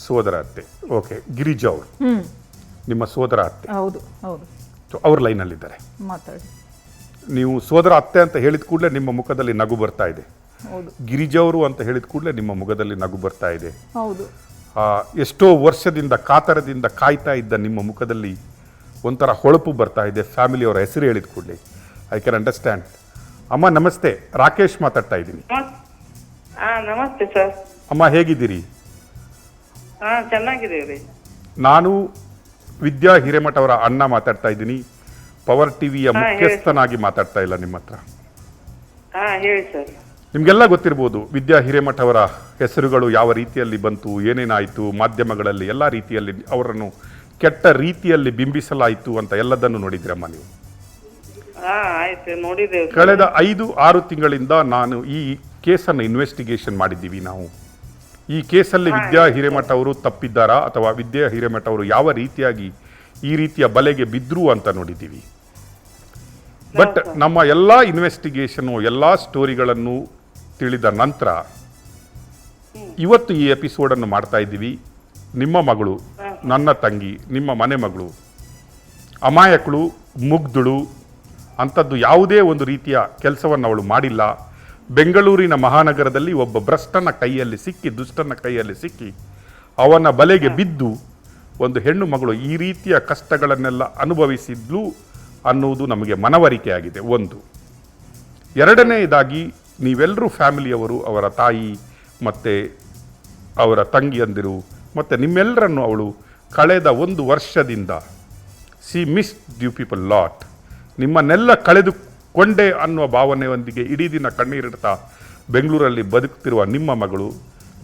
ಸೋದರ ಅತ್ತೆ. ಓಕೆ, ಗಿರಿಜಾ ಅವರು ನಿಮ್ಮ ಸೋದರ ಅತ್ತೆ. ಹೌದು ಹೌದು. ಸೊ ಅವ್ರ ಲೈನಲ್ಲಿದ್ದಾರೆ, ಮಾತಾಡಿ. ನೀವು ಸೋದರ ಅತ್ತೆ ಅಂತ ಹೇಳಿದ ಕೂಡಲೇ ನಿಮ್ಮ ಮುಖದಲ್ಲಿ ನಗು ಬರ್ತಾ ಇದೆ. ಹೌದು. ಗಿರಿಜವರು ಅಂತ ಹೇಳಿದ ಕೂಡಲೇ ನಿಮ್ಮ ಮುಖದಲ್ಲಿ ನಗು ಬರ್ತಾ ಇದೆ. ಹೌದು. ಎಷ್ಟೋ ವರ್ಷದಿಂದ ಕಾತರದಿಂದ ಕಾಯ್ತಾ ಇದ್ದ ನಿಮ್ಮ ಮುಖದಲ್ಲಿ ಒಂಥರ ಹೊಳಪು ಬರ್ತಾ ಇದೆ ಫ್ಯಾಮಿಲಿಯವರ ಹೆಸರು ಹೇಳಿದ ಕೂಡಲೇ. I can understand. ಅಮ್ಮ ನಮಸ್ತೆ, ರಾಕೇಶ್ ಮಾತಾಡ್ತಾ ಇದ್ದೀನಿ. ನಮಸ್ತೆ ಸರ್. ಅಮ್ಮ ಹೇಗಿದ್ದೀರಿ? ಚೆನ್ನಾಗಿದ್ದೀವಿ. ನಾನು ವಿದ್ಯಾ ಹಿರೇಮಠ ಅವರ ಅಣ್ಣ ಮಾತಾಡ್ತಾ ಇದ್ದೀನಿ. ಪವರ್ ಟಿವಿಯ ಮುಖ್ಯಸ್ಥನಾಗಿ ಮಾತಾಡ್ತಾ ಇಲ್ಲ ನಿಮ್ಮ ಹತ್ರ. ಹೇಳಿ ಸರ್. ನಿಮಗೆಲ್ಲ ಗೊತ್ತಿರ್ಬೋದು ವಿದ್ಯಾ ಹಿರೇಮಠ ಅವರ ಹೆಸರುಗಳು ಯಾವ ರೀತಿಯಲ್ಲಿ ಬಂತು, ಏನೇನಾಯಿತು, ಮಾಧ್ಯಮಗಳಲ್ಲಿ ಎಲ್ಲ ರೀತಿಯಲ್ಲಿ ಅವರನ್ನು ಕೆಟ್ಟ ರೀತಿಯಲ್ಲಿ ಬಿಂಬಿಸಲಾಯಿತು ಅಂತ ಎಲ್ಲದನ್ನು ನೋಡಿದ್ರಮ್ಮ ನೀವು. ಆಯ್ತು, ನೋಡಿದ್ದೇವೆ. ಕಳೆದ 5-6 ತಿಂಗಳಿಂದ ನಾನು ಈ ಕೇಸನ್ನು ಇನ್ವೆಸ್ಟಿಗೇಷನ್ ಮಾಡಿದ್ದೀವಿ ನಾವು. ಈ ಕೇಸಲ್ಲಿ ವಿದ್ಯಾ ಹಿರೇಮಠ ಅವರು ತಪ್ಪಿದ್ದಾರಾ ಅಥವಾ ವಿದ್ಯಾ ಹಿರೇಮಠ ಅವರು ಯಾವ ರೀತಿಯಾಗಿ ಈ ರೀತಿಯ ಬಲೆಗೆ ಬಿದ್ದರು ಅಂತ ನೋಡಿದ್ದೀವಿ. ಬಟ್ ನಮ್ಮ ಎಲ್ಲ ಇನ್ವೆಸ್ಟಿಗೇಷನು ಎಲ್ಲ ಸ್ಟೋರಿಗಳನ್ನು ತಿಳಿದ ನಂತರ ಇವತ್ತು ಈ ಎಪಿಸೋಡನ್ನು ಮಾಡ್ತಾ ಇದ್ದೀವಿ. ನಿಮ್ಮ ಮಗಳು, ನನ್ನ ತಂಗಿ, ನಿಮ್ಮ ಮನೆ ಮಗಳು ಅಮಾಯಕಳು, ಮುಗ್ಧಳು, ಅಂಥದ್ದು ಯಾವುದೇ ಒಂದು ರೀತಿಯ ಕೆಲಸವನ್ನು ಅವಳು ಮಾಡಿಲ್ಲ. ಬೆಂಗಳೂರಿನ ಮಹಾನಗರದಲ್ಲಿ ಒಬ್ಬ ಭ್ರಷ್ಟನ ಕೈಯಲ್ಲಿ ಸಿಕ್ಕಿ, ದುಷ್ಟನ ಕೈಯಲ್ಲಿ ಸಿಕ್ಕಿ ಅವನ ಬಲೆಗೆ ಬಿದ್ದು ಒಂದು ಹೆಣ್ಣು ಮಗಳು ಈ ರೀತಿಯ ಕಷ್ಟಗಳನ್ನೆಲ್ಲ ಅನುಭವಿಸಿದ್ಲು ಅನ್ನುವುದು ನಮಗೆ ಮನವರಿಕೆಯಾಗಿದೆ. ಒಂದು. ಎರಡನೆಯದಾಗಿ ನೀವೆಲ್ಲರೂ ಫ್ಯಾಮಿಲಿಯವರು, ಅವರ ತಾಯಿ ಮತ್ತು ಅವರ ತಂಗಿಯಂದಿರು ಮತ್ತು ನಿಮ್ಮೆಲ್ಲರನ್ನು ಅವಳು ಕಳೆದ 1 ವರ್ಷದಿಂದ ಮಿಸ್ ಯು ಪೀಪಲ್ ಲಾಟ್, ನಿಮ್ಮನ್ನೆಲ್ಲ ಕಳೆದುಕೊಂಡೆ ಅನ್ನುವ ಭಾವನೆಯೊಂದಿಗೆ ಇಡೀ ದಿನ ಕಣ್ಣೀರಿಡ್ತಾ ಬೆಂಗಳೂರಲ್ಲಿ ಬದುಕುತ್ತಿರುವ ನಿಮ್ಮ ಮಗಳು,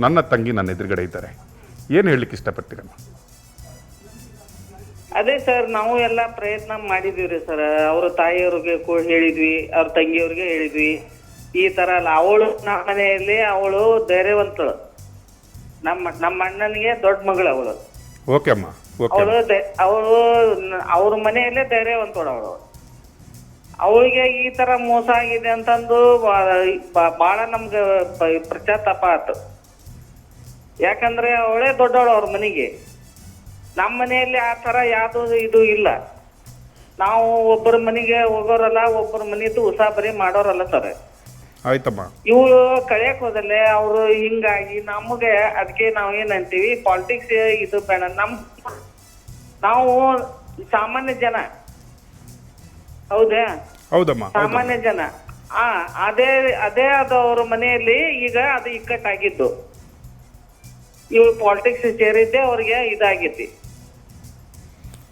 ನನ್ನ ತಂಗಿ ನನ್ನ ಎದುರುಗಡೆ ಇದ್ದಾರೆ. ಏನು ಹೇಳಲಿಕ್ಕೆ ಇಷ್ಟಪಡ್ತೀರಮ್ಮ? ಅದೇ ಸರ್, ನಾವು ಎಲ್ಲ ಪ್ರಯತ್ನ ಮಾಡಿದೀವ್ರಿ ಸರ್. ಅವ್ರ ತಾಯಿಯವ್ರಿಗೆ ಹೇಳಿದ್ವಿ, ಅವ್ರ ತಂಗಿಯವ್ರಿಗೆ ಹೇಳಿದ್ವಿ. ಈ ತರ ಅಲ್ಲ, ಅವಳು ನಮ್ಮ ಮನೆಯಲ್ಲಿ ಅವಳು ಧೈರ್ಯವಂತಳು. ನಮ್ಮ ಅಣ್ಣನಿಗೆ ದೊಡ್ಡ ಮಗಳು ಅವಳು. ಓಕೆ ಅಮ್ಮ. ಅವಳು ಅವ್ರ ಮನೆಯಲ್ಲೇ ಧೈರ್ಯವಂತಳು ಅವಳು. ಅವಳಿಗೆ ಈ ತರ ಮೋಸ ಆಗಿದೆ ಅಂತಂದು ಬಹಳ ನಮ್ಗೆ ಪಶ್ಚಾತ್ತಾಪ ಆಯ್ತು. ಯಾಕಂದ್ರೆ ಅವಳೇ ದೊಡ್ಡವಳು ಅವ್ರ ಮನೆಗೆ. ನಮ್ಮ ಮನೆಯಲ್ಲಿ ಆ ತರ ಯಾವ್ದು ಇದು ಇಲ್ಲ. ನಾವು ಒಬ್ಬರ ಮನೆಗೆ ಹೋಗೋರಲ್ಲ, ಒಬ್ಬರ ಮನೆದು ಉಸಾಬರಿ ಮಾಡೋರಲ್ಲ ಸರ್. ಆಯ್ತಮ್ಮ. ಇವಳು ಕಳಿಯಕ್ ಹೋದಲ್ಲೇ ಅವ್ರು ಹಿಂಗಾಗಿ ನಮಗೆ ಅದಕ್ಕೆ ನಾವ್ ಏನಂತೀವಿ, ಪಾಲಿಟಿಕ್ಸ್ ಇದು ಬೇಡ. ನಾವು ಸಾಮಾನ್ಯ ಜನ, ಹೌದಾ? ಹೌದಮ್ಮ, ಸಾಮಾನ್ಯ ಜನ. ಅದೇ ಅದು ಅವ್ರ ಮನೆಯಲ್ಲಿ ಈಗ ಅದು ಇಕ್ಕಟ್ಟಾಗಿದ್ದು. ಇವ್ರು ಪಾಲಿಟಿಕ್ಸ್ ಸೇರಿದ್ದೆ ಅವ್ರಿಗೆ ಇದಾಗೈತಿ.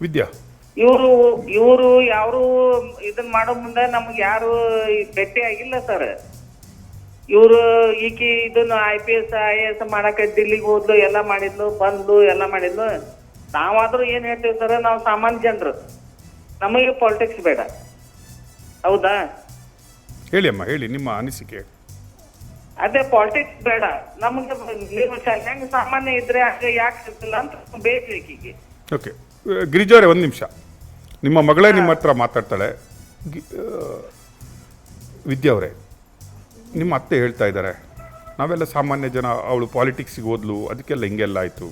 ವಿದ್ಯಾ, ಇವರು ಯಾರು ಇದನ್ ಮಾಡೋ ಮುಂದೆ ನಮ್ಗೆ ಯಾರು ಭೇಟಿ ಆಗಿಲ್ಲ ಸರ್. ಇವರು ಈಕಿ ಇದನ್ನ IPS IAS ಮಾಡಕ್ಕೆ ದಿಲ್ಲಿಗೆ ಹೋದ್ಲು, ಎಲ್ಲ ಮಾಡಿದ್ಲು, ಬಂದ್ಲು, ಎಲ್ಲ ಮಾಡಿದ್ಲು. ನಾವಾದ್ರೂ ಏನ್ ಹೇಳ್ತೀವಿ ಸರ್, ನಾವು ಸಾಮಾನ್ಯ ಜನರು, ನಮಗೆ ಪಾಲಿಟಿಕ್ಸ್ ಬೇಡ. ಹೌದಾ? ಹೇಳಿ ಅಮ್ಮ, ಹೇಳಿ ನಿಮ್ಮ ಅನಿಸಿಕೆ. ಅದೇ ಪಾಲಿಟಿಕ್ಸ್ ಬೇಡ ನಮ್ಗೆ. ಹೆಂಗ್ ಸಾಮಾನ್ಯ ಇದ್ರೆ ಯಾಕೆ ಸಿಗ್ತಿಲ್ಲ ಅಂತ ಬೇಕು ಈಕಿಗೆ. ಓಕೆ ಗಿರಿಜಾ ಅವರೇ, 1 ನಿಮಿಷ. ನಿಮ್ಮ ಮಗಳೇ ನಿಮ್ಮ ಹತ್ರ ಮಾತಾಡ್ತಾಳೆ. ವಿದ್ಯಾ ಅವರೇ, ನಿಮ್ಮ ಅತ್ತೆ ಹೇಳ್ತಾ ಇದ್ದಾರೆ ನಾವೆಲ್ಲ ಸಾಮಾನ್ಯ ಜನ, ಅವಳು ಪಾಲಿಟಿಕ್ಸಿಗೆ ಹೋದ್ಲು, ಅದಕ್ಕೆಲ್ಲ ಹಿಂಗೆಲ್ಲ ಆಯಿತು,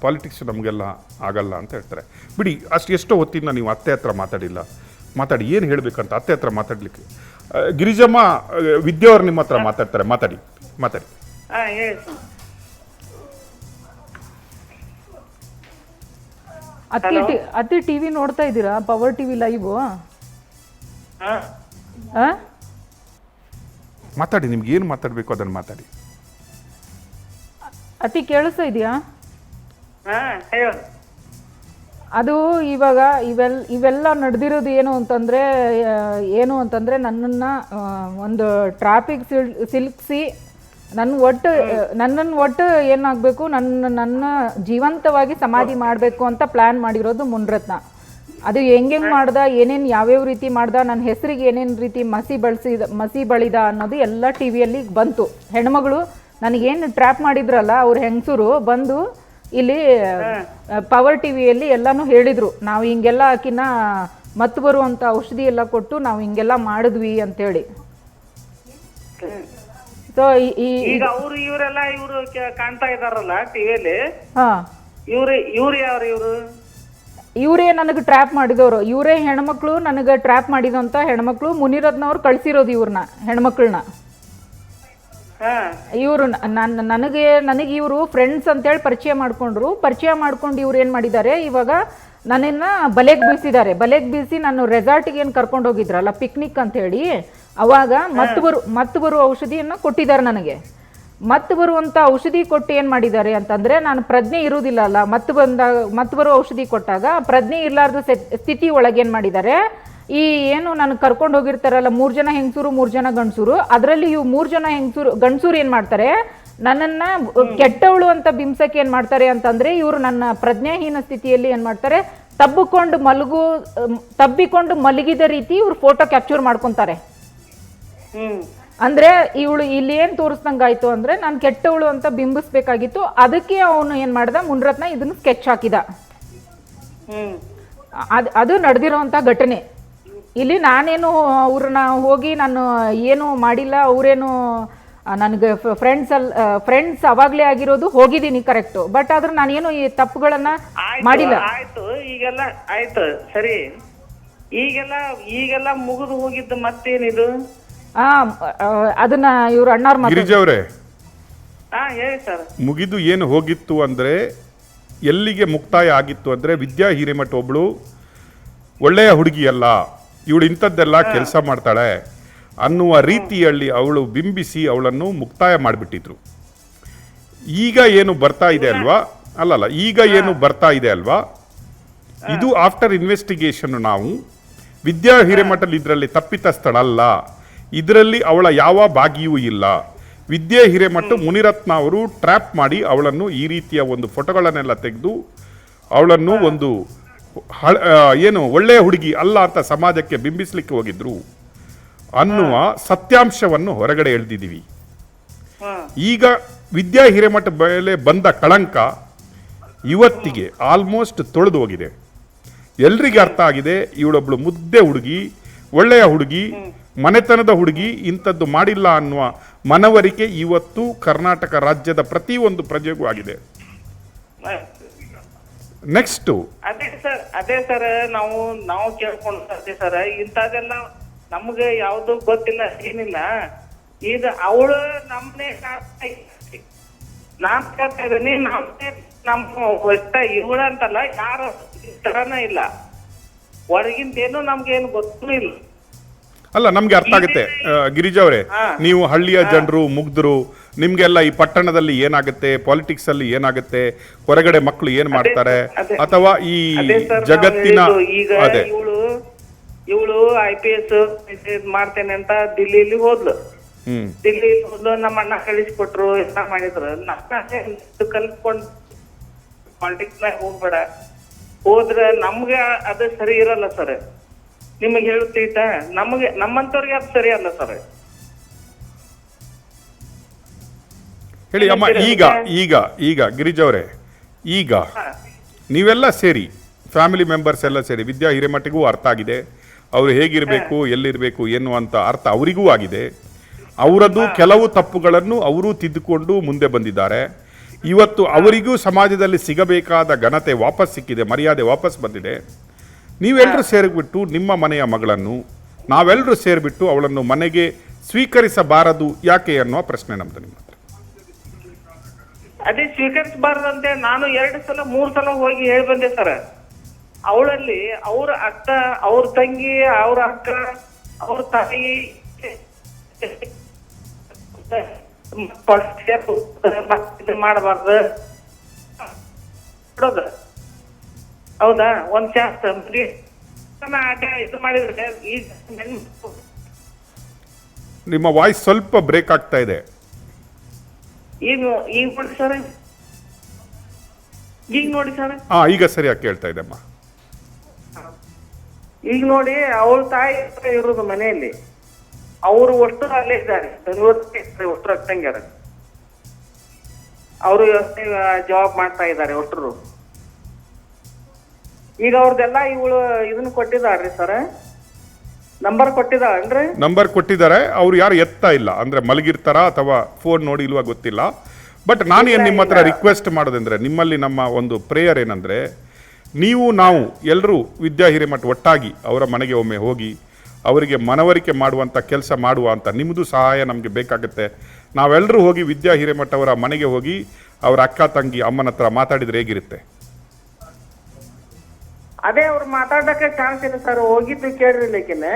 ಪಾಲಿಟಿಕ್ಸ್ ನಮಗೆಲ್ಲ ಆಗಲ್ಲ ಅಂತ ಹೇಳ್ತಾರೆ. ಬಿಡಿ, ಎಷ್ಟೋ ಹೊತ್ತಿಂದ ನೀವು ಅತ್ತೆ ಹತ್ರ ಮಾತಾಡಿಲ್ಲ. ಮಾತಾಡಿ, ಏನು ಹೇಳಬೇಕಂತ ಅತ್ತೆ ಹತ್ರ ಮಾತಾಡಲಿಕ್ಕೆ. ಗಿರಿಜಮ್ಮ, ವಿದ್ಯಾ ಅವ್ರು ನಿಮ್ಮ ಹತ್ರ ಮಾತಾಡ್ತಾರೆ. ಮಾತಾಡಿ. ಅತ್ತೆ ಟಿವಿ ನೋಡ್ತಾ ಇದ್ದೀರಾ? Power TV live. ಮಾತಾಡಿ, ನಿಮ್ಗೆ ಏನು ಮಾತಾಡಬೇಕು ಅದನ್ನು ಮಾತಾಡಿ. ಅತಿ ಕೇಳಿಸ್ತಾ ಇದೆಯಾ? ಅದು ಇವಾಗ ಇವೆಲ್ಲ ನಡೆದಿರೋದು ಏನು ಅಂತಂದರೆ ನನ್ನನ್ನು ಒಂದು ಟ್ರಾಫಿಕ್ ಸಿಲುಕಿಸಿ ನನ್ನನ್ನು ಒಟ್ಟು ಏನಾಗಬೇಕು, ನನ್ನ ಜೀವಂತವಾಗಿ ಸಮಾಧಿ ಮಾಡಬೇಕು ಅಂತ ಪ್ಲ್ಯಾನ್ ಮಾಡಿರೋದು ಮುನ್ರತ್ನ. ಅದು ಹೆಂಗೆ ಮಾಡ್ದ, ಏನೇನು ಯಾವ್ಯಾವ ರೀತಿ ಮಾಡ್ದ, ನನ್ನ ಹೆಸರಿಗೆ ಏನೇನು ರೀತಿ ಮಸಿ ಬಳಿದ ಅನ್ನೋದು ಎಲ್ಲ ಟಿ ವಿಯಲ್ಲಿ ಬಂತು. ಹೆಣ್ಮಗಳು ನನಗೇನು ಟ್ರ್ಯಾಪ್ ಮಾಡಿದ್ರಲ್ಲ ಅವ್ರ ಹೆಂಗಸರು ಬಂದು ಇಲ್ಲಿ ಪವರ್ ಟಿವಿಯಲ್ಲಿ ಎಲ್ಲನೂ ಹೇಳಿದರು. ನಾವು ಹಿಂಗೆಲ್ಲ ಆಕಿನ ಮತ್ತು ಬರುವಂಥ ಔಷಧಿ ಎಲ್ಲ ಕೊಟ್ಟು ನಾವು ಹಿಂಗೆಲ್ಲ ಮಾಡಿದ್ವಿ ಅಂಥೇಳಿ. ಸೊ ಈಗ ಅವ್ರು ಇವರೆಲ್ಲ ಇವ್ರು ಕಾಣ್ತಾ ಇದಾರಲ್ಲ ಟಿವಿಯಲ್ಲಿ, ಹಾ, ಇವ್ರು ಯಾರು ಇವ್ರು? ಇವರೇ ನನಗೆ ಟ್ರ್ಯಾಪ್ ಮಾಡಿದವರು, ಇವರೇ ಹೆಣ್ಮಕ್ಳು ನನಗೆ ಟ್ರ್ಯಾಪ್ ಮಾಡಿದಂಥ ಹೆಣ್ಮಕ್ಳು. ಮುನಿರತ್ನವ್ರು ಕಳ್ಸಿರೋದು ಇವ್ರನ್ನ, ಹೆಣ್ಮಕ್ಳನ್ನ. ಇವರು ನನಗೆ ಇವರು ಫ್ರೆಂಡ್ಸ್ ಅಂತೇಳಿ ಪರಿಚಯ ಮಾಡ್ಕೊಂಡು ಇವ್ರು ಏನು ಮಾಡಿದ್ದಾರೆ, ಇವಾಗ ನನ್ನನ್ನು ಬಲೆಗೆ ಬೀಸಿದ್ದಾರೆ. ಬಲೆಗೆ ಬೀಸಿ ನಾನು ರೆಸಾರ್ಟಿಗೆ ಏನು ಕರ್ಕೊಂಡು ಹೋಗಿದ್ರಲ್ಲ ಪಿಕ್ನಿಕ್ ಅಂತೇಳಿ, ಅವಾಗ ಮತ್ತು ಬರುವ ಔಷಧಿಯನ್ನು ಕೊಟ್ಟಿದ್ದಾರೆ ನನಗೆ. ಮತ್ತು ಬರುವಂಥ ಔಷಧಿ ಕೊಟ್ಟು ಏನು ಮಾಡಿದ್ದಾರೆ ಅಂತಂದರೆ, ನಾನು ಪ್ರಜ್ಞೆ ಇರುವುದಿಲ್ಲ ಅಲ್ಲ, ಮತ್ತು ಬರುವ ಔಷಧಿ ಕೊಟ್ಟಾಗ ಪ್ರಜ್ಞೆ ಇರಲಾರ್ದ ಸ್ಥಿತಿ ಒಳಗೆ ಏನು ಮಾಡಿದ್ದಾರೆ, ಈ ಏನು ನಾನು ಕರ್ಕೊಂಡು ಹೋಗಿರ್ತಾರಲ್ಲ 3 ಜನ ಹೆಂಗಸರು 3 ಜನ ಗಂಡಸರು, ಅದರಲ್ಲಿ ಇವು 3 ಜನ ಗಂಡಸರು ಏನು ಮಾಡ್ತಾರೆ, ನನ್ನನ್ನು ಕೆಟ್ಟವಳು ಅಂತ ಬಿಂಸಕ್ಕೆ ಏನು ಮಾಡ್ತಾರೆ ಅಂತಂದರೆ, ಇವರು ನನ್ನ ಪ್ರಜ್ಞಾಹೀನ ಸ್ಥಿತಿಯಲ್ಲಿ ಏನು ಮಾಡ್ತಾರೆ, ತಬ್ಬಿಕೊಂಡು ಮಲಗಿದ ರೀತಿ ಇವ್ರು ಫೋಟೋ ಕ್ಯಾಪ್ಚರ್ ಮಾಡ್ಕೊತಾರೆ. ಅಂದ್ರೆ ಇವಳು ಇಲ್ಲಿ ಏನ್ ತೋರಿಸ್ದಂಗಾಯ್ತು ಅಂದ್ರೆ, ನಾನು ಕೆಟ್ಟವಳು ಅಂತ ಬಿಂಬಿಸ್ಬೇಕಾಗಿತ್ತು. ಅದಕ್ಕೆ ಅವನು ಏನ್ ಮಾಡ್ದ, ಮುನಿರತ್ನ ಇದನ್ನು ಸ್ಕೆಚ್ ಹಾಕಿದ. ಅದು ನಡೆದಿರುವಂತ ಘಟನೆ. ಇಲ್ಲಿ ನಾನೇನು ಅವ್ರನ್ನ ಹೋಗಿ ನಾನು ಏನು ಮಾಡಿಲ್ಲ, ಅವರೇನು ನನಗೆ ಫ್ರೆಂಡ್ಸ್ ಅವಾಗ್ಲೇ ಆಗಿರೋದು, ಹೋಗಿದ್ದೀನಿ ಕರೆಕ್ಟು, ಬಟ್ ಆದ್ರೆ ನಾನೇನು ಈ ತಪ್ಪುಗಳನ್ನ ಮಾಡಿಲ್ಲ. ಆಯ್ತು, ಈಗೆಲ್ಲ ಆಯ್ತು ಸರಿ, ಈಗೆಲ್ಲ ಮುಗಿದು ಹೋಗಿದ್ದು ಮತ್ತೇನಿದು? ಅದನ್ನ ಇವ್ರು ಅಣ್ಣಾರ್ ಗಿರಿಜಾ ಅವರೇ, ಹೇಳಿ ಸರ್. ಮುಗಿದು ಏನು ಹೋಗಿತ್ತು ಅಂದ್ರೆ, ಎಲ್ಲಿಗೆ ಮುಕ್ತಾಯ ಆಗಿತ್ತು ಅಂದ್ರೆ, ವಿದ್ಯಾ ಹಿರೇಮಠ ಒಬ್ಳು ಒಳ್ಳೆಯ ಹುಡುಗಿಯಲ್ಲ, ಇವಳು ಇಂಥದ್ದೆಲ್ಲ ಕೆಲಸ ಮಾಡ್ತಾಳೆ ಅನ್ನುವ ರೀತಿಯಲ್ಲಿ ಅವಳು ಬಿಂಬಿಸಿ ಅವಳನ್ನು ಮುಕ್ತಾಯ ಮಾಡಿಬಿಟ್ಟಿದ್ರು. ಈಗ ಏನು ಬರ್ತಾ ಇದೆ ಅಲ್ವಾ, ಈಗ ಏನು ಬರ್ತಾ ಇದೆ ಅಲ್ವಾ, ಇದು ಆಫ್ಟರ್ ಇನ್ವೆಸ್ಟಿಗೇಷನ್ ನಾವು ವಿದ್ಯಾ ಹಿರೇಮಠಲ್ ಇದರಲ್ಲಿ ತಪ್ಪಿತಸ್ಥಳಲ್ಲ, ಇದರಲ್ಲಿ ಅವಳ ಯಾವ ಭಾಗಿಯೂ ಇಲ್ಲ. ವಿದ್ಯಾ ಹಿರೇಮಠ ಮುನಿರತ್ನ ಅವರು ಟ್ರ್ಯಾಪ್ ಮಾಡಿ ಅವಳನ್ನು ಈ ರೀತಿಯ ಒಂದು ಫೋಟೋಗಳನ್ನೆಲ್ಲ ತೆಗೆದು ಅವಳನ್ನು ಒಂದು ಏನು ಒಳ್ಳೆಯ ಹುಡುಗಿ ಅಲ್ಲ ಅಂತ ಸಮಾಜಕ್ಕೆ ಬಿಂಬಿಸ್ಲಿಕ್ಕೆ ಹೋಗಿದ್ರು ಅನ್ನುವ ಸತ್ಯಾಂಶವನ್ನು ಹೊರಗಡೆ ಎಳೆದಿದ್ದೀವಿ. ಈಗ ವಿದ್ಯಾ ಹಿರೇಮಠ ಮೇಲೆ ಬಂದ ಕಳಂಕ ಇವತ್ತಿಗೆ ಆಲ್ಮೋಸ್ಟ್ ತೊಳೆದು ಹೋಗಿದೆ. ಎಲ್ರಿಗೆ ಅರ್ಥ ಆಗಿದೆ, ಇವಳೊಬ್ಳು ಮುದ್ದೆ ಹುಡುಗಿ, ಒಳ್ಳೆಯ ಹುಡುಗಿ, ಮನೆತನದ ಹುಡುಗಿ, ಇಂಥದ್ದು ಮಾಡಿಲ್ಲ ಅನ್ನುವ ಮನವರಿಕೆ ಇವತ್ತು ಕರ್ನಾಟಕ ರಾಜ್ಯದ ಪ್ರತಿಯೊಂದು ಪ್ರಜೆಗೂ ಆಗಿದೆ. ನೆಕ್ಸ್ಟ್ ಅದೇ ಸರ್ ನಾವು ಕೇಳ್ಕೊಂಡ್ರಿ ಸರ್, ಇಂಥದೆಲ್ಲ ನಮ್ಗೆ ಯಾವ್ದು ಗೊತ್ತಿಲ್ಲ, ಏನಿಲ್ಲ. ಈಗ ಅವಳು ನಮ್ಮನೆ ನಾನ್ ಕೇಳ್ತಾ ಇದ್ದೀನಿ, ಇವಳ ಅಂತಲ್ಲ, ಯಾರು ತರನ ಇಲ್ಲ, ಹೊರಗಿಂದೇನು ನಮ್ಗೇನು ಗೊತ್ತೂ ಇಲ್ಲ. ಅಲ್ಲ, ನಮ್ಗೆ ಅರ್ಥ ಆಗುತ್ತೆ ಗಿರಿಜಾ ಅವರೇ, ನೀವು ಹಳ್ಳಿಯ ಜನರು, ಮುಗ್ಧರು, ನಿಮ್ಗೆಲ್ಲ ಈ ಪಟ್ಟಣದಲ್ಲಿ ಏನಾಗುತ್ತೆ, ಪಾಲಿಟಿಕ್ಸ್ ಅಲ್ಲಿ ಏನಾಗುತ್ತೆ, ಹೊರಗಡೆ ಮಕ್ಕಳು ಏನ್ ಮಾಡ್ತಾರೆ, ಅಥವಾ ಈ ಜಗತ್ತಿನ ಅದೇ ಇವಳು IPS ಮಾಡ್ತೇನೆ ಅಂತ ದಿಲ್ಲಿಲಿ ಹೋದ್ಲು. ನಮ್ಮ ಅಣ್ಣ ಕಳಿಸ್ಕೊಟ್ರು, ಎಲ್ಲ ಮಾಡಿದ್ರು. ಕಲ್ತ್ಕೊಂಡು ಪಾಲಿಟಿಕ್ಸ್ ನಾಗ ಹೋಗ್ಬೇಡ, ಹೋದ್ರೆ ನಮ್ಗೆ ಅದು ಸರಿ ಇರಲ್ಲ ಸರ್. ನಿಮಗೆ ಹೇಳುತ್ತೀತ, ನಮ್ಮಂತವ್ರಿಗೆ ಅದು ಸರಿ ಅಲ್ಲ ಸರ್. ಹೇಳಿ ಅಮ್ಮ. ಈಗ ಗಿರಿಜಾ ಅವರೇ, ಈಗ ನೀವೆಲ್ಲ ಸೇರಿ, ಫ್ಯಾಮಿಲಿ ಮೆಂಬರ್ಸ್ ಎಲ್ಲ ಸೇರಿ, ವಿದ್ಯಾ ಹಿರೇಮಠಿಗೂ ಅರ್ಥ ಆಗಿದೆ, ಅವರು ಹೇಗಿರಬೇಕು, ಎಲ್ಲಿರಬೇಕು ಎನ್ನುವಂಥ ಅರ್ಥ ಅವರಿಗೂ ಆಗಿದೆ. ಅವರದ್ದು ಕೆಲವು ತಪ್ಪುಗಳನ್ನು ಅವರು ತಿದ್ದುಕೊಂಡು ಮುಂದೆ ಬಂದಿದ್ದಾರೆ. ಇವತ್ತು ಅವರಿಗೂ ಸಮಾಜದಲ್ಲಿ ಸಿಗಬೇಕಾದ ಘನತೆ ವಾಪಸ್ ಸಿಕ್ಕಿದೆ, ಮರ್ಯಾದೆ ವಾಪಸ್ ಬಂದಿದೆ. ನೀವೆಲ್ಲರೂ ಸೇರಿಬಿಟ್ಟು ನಿಮ್ಮ ಮನೆಯ ಮಗಳನ್ನು ನಾವೆಲ್ಲರೂ ಸೇರಿಬಿಟ್ಟು ಅವಳನ್ನು ಮನೆಗೆ ಸ್ವೀಕರಿಸಬಾರದು ಯಾಕೆ ಅನ್ನುವ ಪ್ರಶ್ನೆ ನಮ್ದು ನಿಮ್ಮ ಹತ್ರ. ಅದೇ ಸ್ವೀಕರಿಸಬಾರದಂತೆ ನಾನು 2 ಸಲ 3 ಸಲ ಹೋಗಿ ಹೇಳಿ ಬಂದೆ ಸರ್. ಅವಳಲ್ಲಿ ಅವ್ರ ಅಕ್ಕ, ಅವ್ರ ತಂಗಿ, ಅವ್ರ ಅಕ್ಕ, ಅವ್ರ ತಾಯಿ ಮಾಡಬಾರ್ದು, ಹೌದಾ? ಒಂದ್ ಚಾನ್ಸ್ ಇದು ಮಾಡಿದ್ರೆ. ಈಗ ನಿಮ್ಮ ವಾಯ್ಸ್ ಸ್ವಲ್ಪ ಬ್ರೇಕ್ ಆಗ್ತಾ ಇದೆ. ಈಗ ನೋಡಿ ಸರ್, ಈಗ ನೋಡಿ ಸರ್. ಈಗ ಸರಿಯಾಗಿ ಕೇಳ್ತಾ ಇದೆ ಅಮ್ಮ. ಈಗ ನೋಡಿ, ಅವಳ ತಾಯಿ ಇರೋದು ಮನೆಯಲ್ಲಿ, ಅವರು ಒಟ್ಟು ಅಲ್ಲೇ ಇದ್ದಾರೆ, ಬೆಂಗಳೂರು ಒಟ್ಟು ಅಕ್ಕಂಗ್ಯಾರ. ಅವರು ಜಾಬ್ ಮಾಡ್ತಾ ಇದ್ದಾರೆ ಒಟ್ಟರು. ಈಗ ಅವ್ರದ್ದೆಲ್ಲ ಇವಳು ಇದನ್ನ ಕೊಟ್ಟಿದಾರ್ರಿ ಸರ್, ನಂಬರ್ ಕೊಟ್ಟಿದ್ದಾಳನ್ರಿ? ನಂಬರ್ ಕೊಟ್ಟಿದ್ದಾರೆ, ಅವ್ರು ಯಾರು ಎತ್ತಾ ಇಲ್ಲ, ಅಂದರೆ ಮಲಗಿರ್ತಾರ ಅಥವಾ ಫೋನ್ ನೋಡಿ ಇಲ್ವಾ ಗೊತ್ತಿಲ್ಲ. ಬಟ್ ನಾನು ಏನು ನಿಮ್ಮ ಹತ್ರ ರಿಕ್ವೆಸ್ಟ್ ಮಾಡೋದಂದರೆ, ನಿಮ್ಮಲ್ಲಿ ನಮ್ಮ ಒಂದು ಪ್ರೇಯರ್ ಏನಂದರೆ, ನೀವು ನಾವು ಎಲ್ಲರೂ ವಿದ್ಯಾ ಹಿರೇಮಠ ಒಟ್ಟಾಗಿ ಅವರ ಮನೆಗೆ ಒಮ್ಮೆ ಹೋಗಿ ಅವರಿಗೆ ಮನವರಿಕೆ ಮಾಡುವಂಥ ಕೆಲಸ ಮಾಡುವ ಅಂತ. ನಿಮ್ಮದು ಸಹಾಯ ನಮಗೆ ಬೇಕಾಗುತ್ತೆ. ನಾವೆಲ್ಲರೂ ಹೋಗಿ ವಿದ್ಯಾ ಹಿರೇಮಠ ಅವರ ಮನೆಗೆ ಹೋಗಿ ಅವರ ಅಕ್ಕ ತಂಗಿ ಅಮ್ಮನ ಹತ್ರ ಮಾತಾಡಿದರೆ ಹೇಗಿರುತ್ತೆ? ಅದೇ ಅವ್ರು ಮಾತಾಡಕ್ಕೆ ಚಾನ್ಸ್ ಇಲ್ಲ ಸರ್. ಹೋಗಿದ್ದು ಕೇಳ್ರಿ ಲೇಕಿನ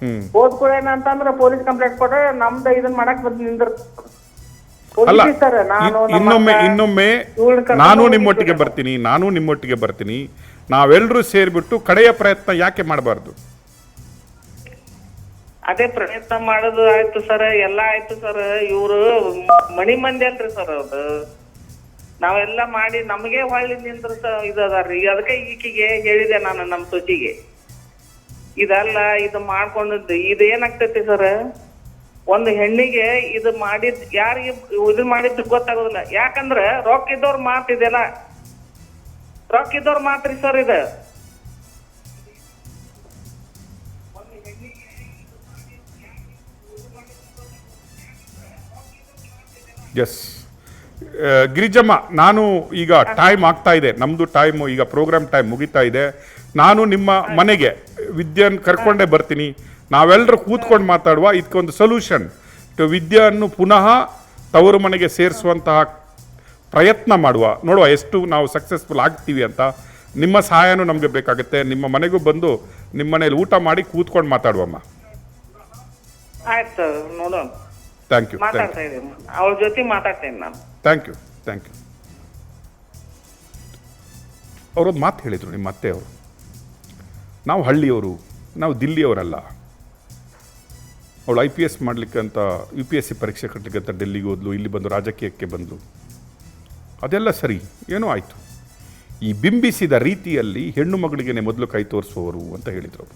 ಹ್ಮ್. ಹೋದ್ ಕೂಡ ಏನಂತಂದ್ರೆ ಪೊಲೀಸ್ ಕಂಪ್ಲೇಂಟ್ ಕೊಟ್ರೆ ನಮ್ದು ಇದನ್ನ ಮಾಡಕ್ ಬಂದ್ ನಿಂದ್ರ ಅಲ್ಲ, ಸರ್. ನಾನು ಇನ್ನೊಮ್ಮೆ ನಾನು ನಿಮ್ಮೊಟ್ಟಿಗೆ ಬರ್ತೀನಿ. ನಾವೆಲ್ಲರೂ ಸೇರಿಬಿಟ್ಟು ಕಡೆಯ ಪ್ರಯತ್ನ ಯಾಕೆ ಮಾಡಬಾರ್ದು? ಅದೇ ಪ್ರಯತ್ನ ಮಾಡೋದು ಆಯ್ತು ಸರ್, ಎಲ್ಲಾ ಆಯ್ತು ಸರ್. ಇವ್ರು ಮಣಿ ಮಂದಿ ಅಲ್ರಿ ಸರ್. ಅದು ನಾವೆಲ್ಲ ಮಾಡಿ ನಮಗೆ ಹೊಳ್ಳಿ ನಿಂದ್ರ ಇದದಾರ್ರಿ. ಅದಕ್ಕೆ ಈಕಿಗೆ ಹೇಳಿದೆ ನಾನು, ನಮ್ಮ ಸೊಚಿಗೆ, ಇದಲ್ಲ ಇದು ಮಾಡ್ಕೊಂಡದ್ದು ಇದು ಏನಾಗ್ತೈತಿ ಸರ್, ಒಂದು ಹೆಣ್ಣಿಗೆ ಇದು ಮಾಡಿದ್ ಯಾರಿಗೆ ಇದು ಮಾಡಿದ್ದು ಗೊತ್ತಾಗೋದಿಲ್ಲ. ಯಾಕಂದ್ರೆ ರೊಕ್ಕ ಇದ್ದವ್ರ ಮಾತಿದೆಲ್ಲ, ರೊಕ್ಕ ಇದ್ದವ್ರ ಮಾತ್ರಿ ಸರ್ ಇದು. ಎಸ್ ಗಿರಿಜಮ್ಮ, ನಾನು ಈಗ ಟೈಮ್ ಆಗ್ತಾ ಇದೆ, ನಮ್ಮದು ಟೈಮು ಈಗ ಪ್ರೋಗ್ರಾಮ್ ಟೈಮ್ ಮುಗಿತಾ ಇದೆ. ನಾನು ನಿಮ್ಮ ಮನೆಗೆ ವಿದ್ಯಾನ್ ಕರ್ಕೊಂಡೇ ಬರ್ತೀನಿ. ನಾವೆಲ್ಲರೂ ಕೂತ್ಕೊಂಡು ಮಾತಾಡುವ, ಇದಕ್ಕೊಂದು ಸೊಲ್ಯೂಷನ್. ವಿದ್ಯೆಯನ್ನು ಪುನಃ ತವರು ಮನೆಗೆ ಸೇರಿಸುವಂತಹ ಪ್ರಯತ್ನ ಮಾಡುವ, ನೋಡುವ ಎಷ್ಟು ನಾವು ಸಕ್ಸಸ್ಫುಲ್ ಆಗ್ತೀವಿ ಅಂತ. ನಿಮ್ಮ ಸಹಾಯನೂ ನಮಗೆ ಬೇಕಾಗುತ್ತೆ. ನಿಮ್ಮ ಮನೆಗೂ ಬಂದು ನಿಮ್ಮ ಮನೇಲಿ ಊಟ ಮಾಡಿ ಕೂತ್ಕೊಂಡು ಮಾತಾಡುವಮ್ಮ. ಆಯ್ತು ಸರ್, ನೋಡೋಣ. Thank you. ಮಾತಾಡ್ತಾ ಇದ್ದೀನಿ, ಅವ್ರ ಜೊತೆ ಮಾತಾಡ್ತೇನೆ ನಾನು. Thank you. ಅವರೊಂದು ಮಾತು ಹೇಳಿದರು, ನಿಮ್ಮ ಅತ್ತೆಯವರು, ನಾವು ಹಳ್ಳಿಯವರು, ನಾವು ದಿಲ್ಲಿಯವರಲ್ಲ. ಅವಳು IPS ಮಾಡಲಿಕ್ಕೆ ಅಂತ UPSC ಪರೀಕ್ಷೆ ಕಟ್ಟಲಿಕ್ಕೆ ಅಂತ ಡೆಲ್ಲಿಗೆ ಹೋದ್ಲು, ಇಲ್ಲಿ ಬಂದು ರಾಜಕೀಯಕ್ಕೆ ಬಂದು. ಅದೆಲ್ಲ ಸರಿ, ಏನೋ ಆಯಿತು. ಈ ಬಿಂಬಿಸಿದ ರೀತಿಯಲ್ಲಿ ಹೆಣ್ಣು ಮಗಳಿಗೇನೆ ಮೊದಲು ಕೈ ತೋರಿಸುವವರು ಅಂತ ಹೇಳಿದರು.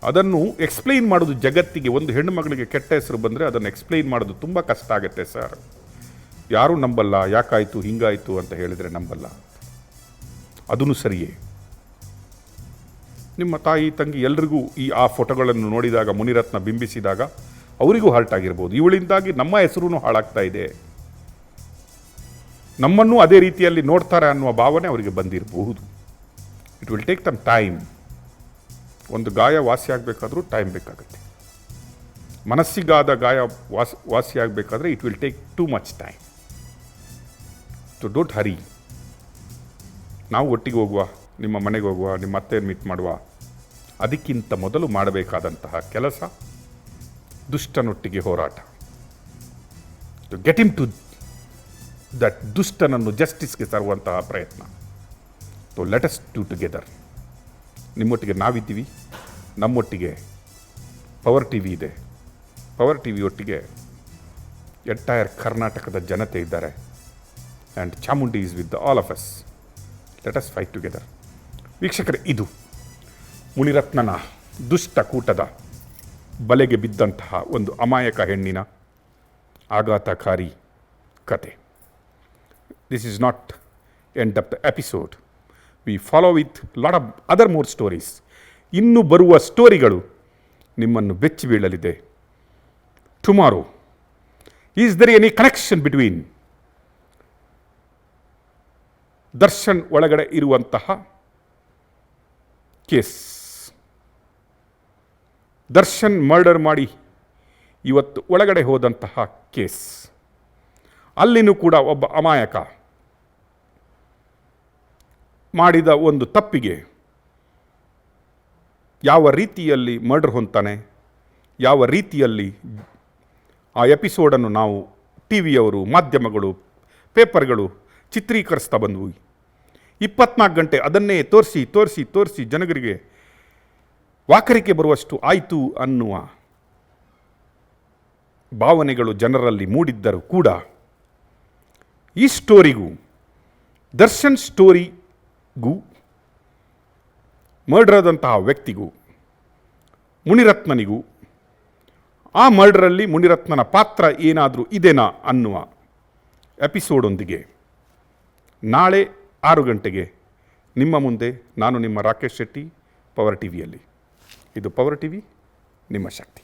ಅದನ್ನು ಎಕ್ಸ್ಪ್ಲೈನ್ ಮಾಡೋದು ಜಗತ್ತಿಗೆ, ಒಂದು ಹೆಣ್ಣು ಮಗಳಿಗೆ ಕೆಟ್ಟ ಹೆಸರು ಬಂದರೆ ಅದನ್ನು ಎಕ್ಸ್ಪ್ಲೈನ್ ಮಾಡೋದು ತುಂಬ ಕಷ್ಟ ಆಗುತ್ತೆ ಸರ್. ಯಾರೂ ನಂಬಲ್ಲ, ಯಾಕಾಯಿತು ಹಿಂಗಾಯಿತು ಅಂತ ಹೇಳಿದರೆ ನಂಬಲ್ಲ. ಅದೂ ಸರಿಯೇ. ನಿಮ್ಮ ತಾಯಿ ತಂಗಿ ಎಲ್ರಿಗೂ ಆ ಫೋಟೋಗಳನ್ನು ನೋಡಿದಾಗ, ಮುನಿರತ್ನ ಬಿಂಬಿಸಿದಾಗ ಅವರಿಗೂ ಹರ್ಟ್ ಆಗಿರ್ಬೋದು. ಇವಳಿಂದಾಗಿ ನಮ್ಮ ಹೆಸರು ಹಾಳಾಗ್ತಾ ಇದೆ, ನಮ್ಮನ್ನು ಅದೇ ರೀತಿಯಲ್ಲಿ ನೋಡ್ತಾರೆ ಅನ್ನುವ ಭಾವನೆ ಅವರಿಗೆ ಬಂದಿರಬಹುದು. It will take some time. ಒಂದು ಗಾಯ ವಾಸಿ ಆಗಬೇಕಾದ್ರೂ ಟೈಮ್ ಬೇಕಾಗುತ್ತೆ. ಮನಸ್ಸಿಗಾದ ಗಾಯ ವಾಸಿ ಆಗಬೇಕಾದ್ರೆ it will take too much time. So don't hurry. ನಾವು ಒಟ್ಟಿಗೆ ಹೋಗುವ, ನಿಮ್ಮ ಮನೆಗೆ ಹೋಗುವ, ನಿಮ್ಮ ಅತ್ತೆಯನ್ನು ಮೀಟ್ ಮಾಡುವ. ಅದಕ್ಕಿಂತ ಮೊದಲು ಮಾಡಬೇಕಾದಂತಹ ಕೆಲಸ ದುಷ್ಟನೊಟ್ಟಿಗೆ ಹೋರಾಟ. To get him to that ದುಷ್ಟನನ್ನು ಜಸ್ಟಿಸ್ಗೆ ತರುವಂತಹ ಪ್ರಯತ್ನ. So let us do together. ನಿಮ್ಮೊಟ್ಟಿಗೆ ನಾವಿದ್ದೀವಿ, ನಮ್ಮೊಟ್ಟಿಗೆ ಪವರ್ TV ಇದೆ. ಪವರ್ TV ಒಟ್ಟಿಗೆ ಎಂಟೈರ್ ಕರ್ನಾಟಕದ ಜನತೆ ಇದ್ದಾರೆ. And Chamundi is with all of us. Let us fight together. ವೀಕ್ಷಕರೇ, ಇದು ಮುನಿರತ್ನನ ದುಷ್ಟ ಕೂಟದ ಬಲೆಗೆ ಬಿದ್ದಂತಹ ಒಂದು ಅಮಾಯಕ ಹೆಣ್ಣಿನ ಆಘಾತಕಾರಿ ಕತೆ. This is not end of the episode. We follow with lot of other more stories. ಇನ್ನು ಬರುವ ಸ್ಟೋರಿಗಳು ನಿಮ್ಮನ್ನು ಬೆಚ್ಚಿ ಬೀಳಲಿದೆ. Tomorrow, is there any connection between Darshan ಒಳಗಡೆ ಇರುವಂತಹ ಕೇಸ್, ದರ್ಶನ್ ಮರ್ಡರ್ ಮಾಡಿ ಇವತ್ತು ಒಳಗಡೆ ಹೋದಂತಹ ಕೇಸ್, ಅಲ್ಲಿನೂ ಕೂಡ ಒಬ್ಬ ಅಮಾಯಕ ಮಾಡಿದ ಒಂದು ತಪ್ಪಿಗೆ ಯಾವ ರೀತಿಯಲ್ಲಿ ಮರ್ಡರ್ ಹೊಂತಾನೆ, ಯಾವ ರೀತಿಯಲ್ಲಿ ಆ ಎಪಿಸೋಡನ್ನು ನಾವು TV ಯವರು, ಮಾಧ್ಯಮಗಳು, ಪೇಪರ್ಗಳು ಚಿತ್ರೀಕರಿಸ್ತಾ ಬಂದ್ವು. 24 ಗಂಟೆ ಅದನ್ನೇ ತೋರಿಸಿ ಜನರಿಗೆ ವಾಕರಿಕೆ ಬರುವಷ್ಟು ಆಯಿತು ಅನ್ನುವ ಭಾವನೆಗಳು ಜನರಲ್ಲಿ ಮೂಡಿದ್ದರೂ ಕೂಡ ಈ ಸ್ಟೋರಿಗೂ, ದರ್ಶನ್ ಸ್ಟೋರಿಗೂ, ಮರ್ಡರ್ ಆದಂತಹ ವ್ಯಕ್ತಿಗೂ, ಮುನಿರತ್ನನಿಗೂ, ಆ ಮರ್ಡರಲ್ಲಿ ಮುನಿರತ್ನನ ಪಾತ್ರ ಏನಾದರೂ ಇದೆನಾ ಅನ್ನುವ ಎಪಿಸೋಡೊಂದಿಗೆ ನಾಳೆ 6 ಗಂಟೆಗೆ ನಿಮ್ಮ ಮುಂದೆ ನಾನು ನಿಮ್ಮ ರಾಕೇಶ್ ಶೆಟ್ಟಿ, ಪವರ್ TVಯಲ್ಲಿ. ಇದು ಪವರ್ ಟಿವಿ, ನಿಮ್ಮ ಶಕ್ತಿ.